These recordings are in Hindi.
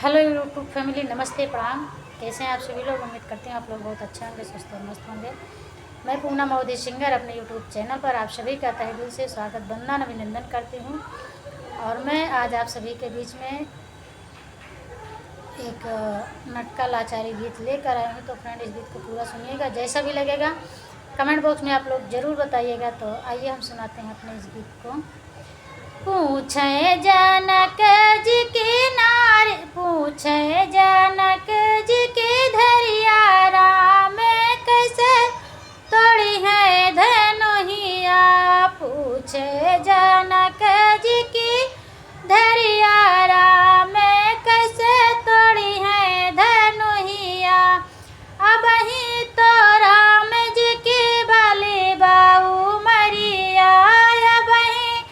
हेलो यूट्यूब फैमिली, नमस्ते, प्रणाम। कैसे हैं आप सभी लोग? उम्मीद करते हैं आप लोग बहुत अच्छे होंगे, स्वस्थ और मस्त होंगे। मैं पूनम मोदी सिंगर अपने यूट्यूब चैनल पर आप सभी का तहे दिल से स्वागत, वंदन, अभिनंदन करती हूँ। और मैं आज आप सभी के बीच में एक नटका लाचारी गीत लेकर आई हूँ। तो फ्रेंड, इस गीत को पूरा सुनिएगा, जैसा भी लगेगा कमेंट बॉक्स में आप लोग ज़रूर बताइएगा। तो आइए हम सुनाते हैं अपने इस गीत को। पूछे जनक जी के नारी, पूछे जनक जी के धरिया, राम कैसे तोड़ी है धनुहिया। पूछे जनक जी की धरिया, राम कैसे तोड़ी है धनुहिया। अब ही तो राम जी की भली बाऊ मरिया, अब ही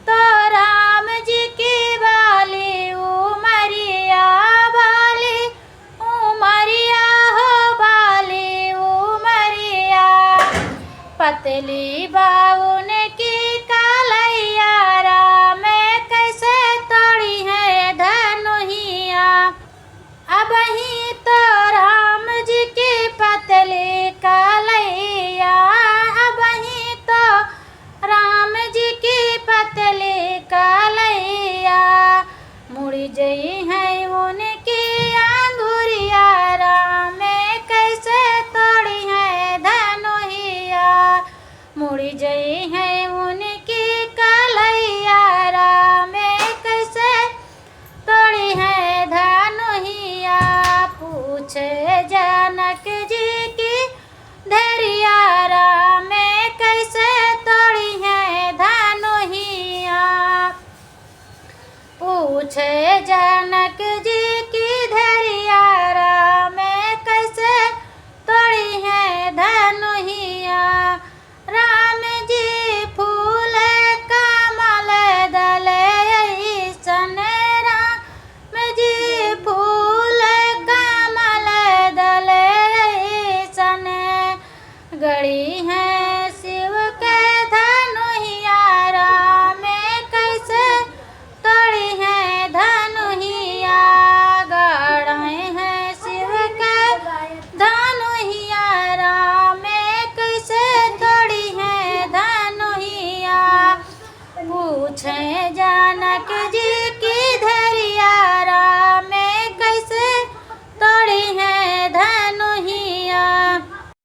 तो राम जी की बाली उमरिया, बाली उमरिया हो बाली उमरिया। पतली बाउन की कालैया, राम कैसे तोड़ी है धनुहिया। अब ही तो राम जी की पतली कालैया, अब ही तो राम जी की पतली कालैया। मुड़ी जई है उनकी आंगुरिया, राम कैसे तोड़ी है धनुहिया। मुड़ी जई है उनकी कालैया, राम कैसे तोड़ी है धनुहिया। पूछे जनक जी की धरिया, राम कैसे तोड़ी है धनुहिया। पूछे